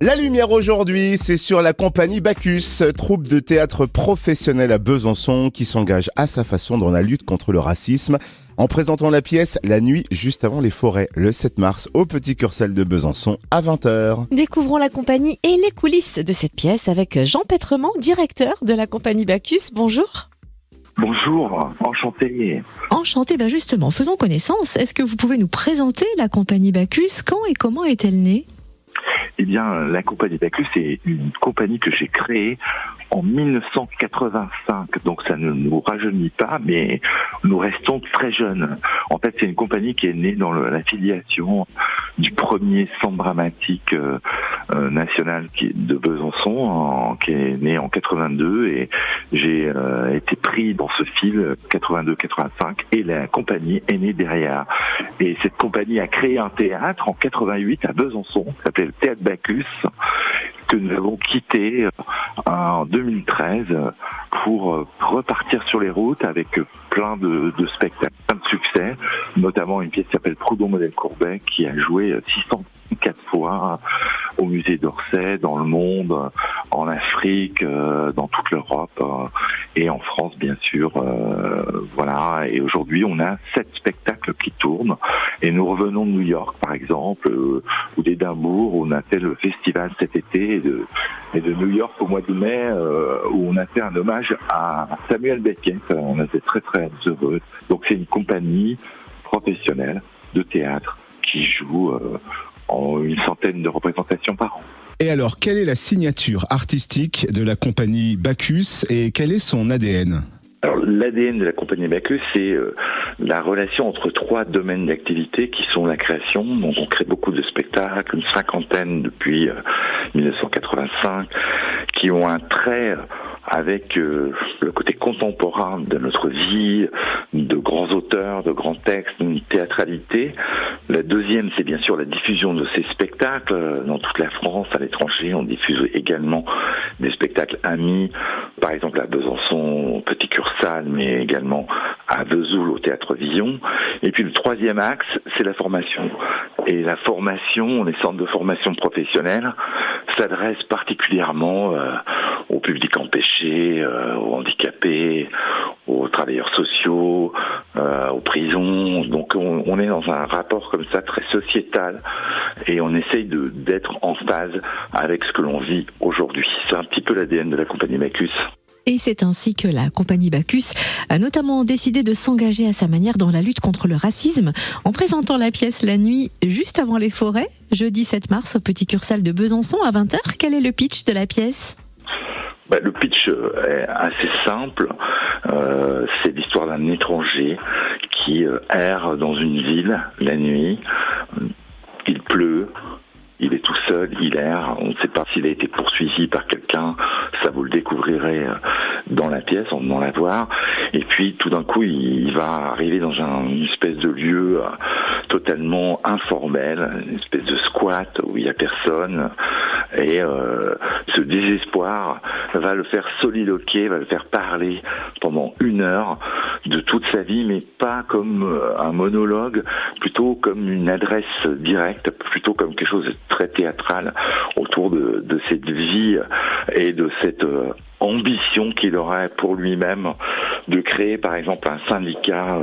La lumière aujourd'hui, c'est sur la compagnie Bacchus, troupe de théâtre professionnelle à Besançon qui s'engage à sa façon dans la lutte contre le racisme en présentant la pièce La nuit juste avant les forêts le 7 mars au Petit Cursal de Besançon à 20h. Découvrons la compagnie et les coulisses de cette pièce avec Jean Petrement, directeur de la compagnie Bacchus. Bonjour. Bonjour, enchanté. Enchanté, justement, faisons connaissance. Est-ce que vous pouvez nous présenter la compagnie Bacchus? Quand et comment est-elle née? Eh bien, la compagnie Bacchus, c'est une compagnie que j'ai créée en 1985. Donc ça ne nous rajeunit pas, mais nous restons très jeunes. En fait, c'est une compagnie qui est née dans l'affiliation du premier centre dramatique national de Besançon, qui est né en 82, et j'ai été pris dans ce fil 82-85, et la compagnie est née derrière. Et cette compagnie a créé un théâtre en 88 à Besançon, qui s'appelait le Théâtre Bacchus, que nous avons quitté en 2013 pour repartir sur les routes avec plein de spectacles, plein de succès, notamment une pièce qui s'appelle Proudhon Modèle Courbet, qui a joué 604 fois au musée d'Orsay, dans le monde, en Afrique, dans toute l'Europe et en France bien sûr. Voilà. Et aujourd'hui on a 7 spectacles qui tournent et nous revenons de New York par exemple, ou d'Édimbourg où on a fait le festival cet été, et de New York au mois de mai où on a fait un hommage à Samuel Beckett. On était très très heureux. Donc c'est une compagnie professionnelle de théâtre qui joue en une centaine de représentations par an. Et alors, quelle est la signature artistique de la compagnie Bacchus et quel est son ADN ? Alors, l'ADN de la compagnie Bacchus, c'est la relation entre 3 domaines d'activité qui sont la création. Donc, on crée beaucoup de spectacles, une 50aine depuis 1985, qui ont un trait avec le côté contemporain de notre vie, de grands auteurs, de grands textes, une théâtralité. La deuxième, c'est bien sûr la diffusion de ces spectacles dans toute la France, à l'étranger. On diffuse également des spectacles amis, par exemple à Besançon, au Petit Cursal, mais également à Vesoul, au Théâtre Vision. Et puis le troisième axe, c'est la formation. Et la formation, les centres de formation professionnelle s'adressent particulièrement au public empêché, aux handicapés, aux travailleurs sociaux, aux prisons. Donc on est dans un rapport comme ça très sociétal et on essaye d'être en phase avec ce que l'on vit aujourd'hui. C'est un petit peu l'ADN de la compagnie Bacchus. Et c'est ainsi que la compagnie Bacchus a notamment décidé de s'engager à sa manière dans la lutte contre le racisme en présentant la pièce La nuit juste avant les forêts, jeudi 7 mars au Petit Cursal de Besançon à 20h. Quel est le pitch de la pièce ? Le pitch est assez simple. C'est l'histoire d'un étranger qui erre dans une ville la nuit. Il pleut. Il est tout seul, il erre, on ne sait pas s'il a été poursuivi par quelqu'un, ça vous le découvrirez dans la pièce, en venant la voir. Et puis tout d'un coup, il va arriver dans une espèce de lieu totalement informel, une espèce de squat où il n'y a personne. Et ce désespoir va le faire soliloquer, va le faire parler pendant 1 heure de toute sa vie, mais pas comme un monologue, plutôt comme une adresse directe, plutôt comme quelque chose de très théâtral autour de cette vie et de cette ambition qu'il aurait pour lui-même de créer par exemple un syndicat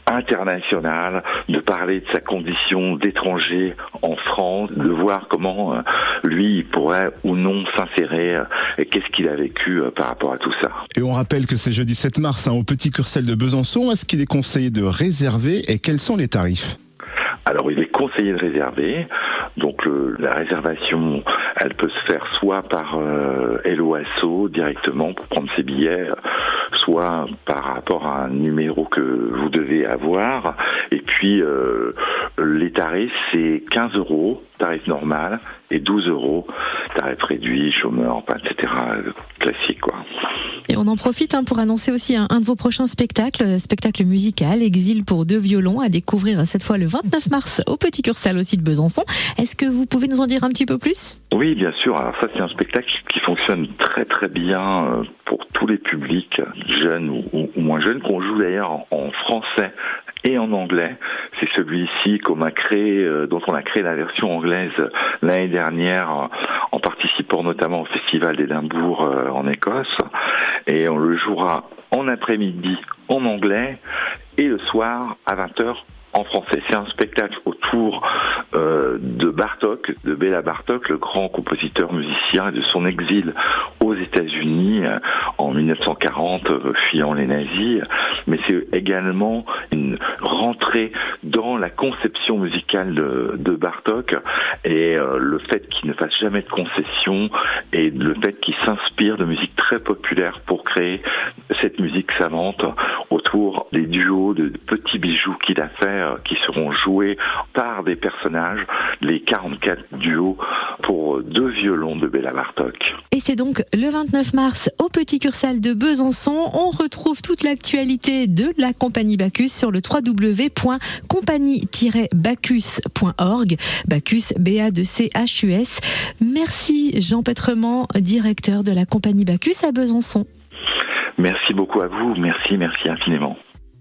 international, de parler de sa condition d'étranger en France, de voir comment lui il pourrait ou non s'insérer et qu'est-ce qu'il a vécu par rapport à tout ça. Et on rappelle que c'est jeudi 7 mars au Petit Cursal de Besançon. Est-ce qu'il est conseillé de réserver et quels sont les tarifs ? Alors il est conseillé de réserver, donc la réservation elle peut se faire soit par Hello Asso directement pour prendre ses billets, soit par rapport à un numéro que vous devez avoir, et puis les tarifs c'est 15 €, tarif normal, et 12 €, tarif réduit, chômeur, etc. Classique quoi. Et on en profite pour annoncer aussi un de vos prochains spectacles, spectacle musical, Exil pour 2 violons, à découvrir cette fois le 29 mars au Petit Cursal aussi de Besançon. Est-ce que vous pouvez nous en dire un petit peu plus ? Oui, bien sûr. Alors ça, c'est un spectacle qui fonctionne très très bien pour tous les publics, jeunes ou moins jeunes, qu'on joue d'ailleurs en français et en anglais. C'est celui-ci dont on a créé la version anglaise l'année dernière en participant notamment au Festival d'Édimbourg en Écosse. Et on le jouera en après-midi en anglais et le soir à 20h en français. C'est un spectacle autour de Bartók, de Béla Bartók, le grand compositeur musicien, et de son exil aux États-Unis en 1940, fuyant les nazis. Mais c'est également une rentrée dans la conception musicale de Bartók et le fait qu'il ne fasse jamais de concessions et le fait qu'il s'inspire de musique très populaire pour créer cette musique savante autour des duos de petits bijoux qu'il a fait qui seront joués par des personnages, les 44 duos pour 2 violons de Béla Bartók. Et c'est donc le 29 mars au Petit Cursal de Besançon. On retrouve toute l'actualité de la Compagnie Bacchus sur le www.compagnie-bacchus.org. Bacchus, B-A-C-H-U-S. Merci Jean Pétrement, directeur de la Compagnie Bacchus à Besançon. Merci beaucoup à vous, merci infiniment.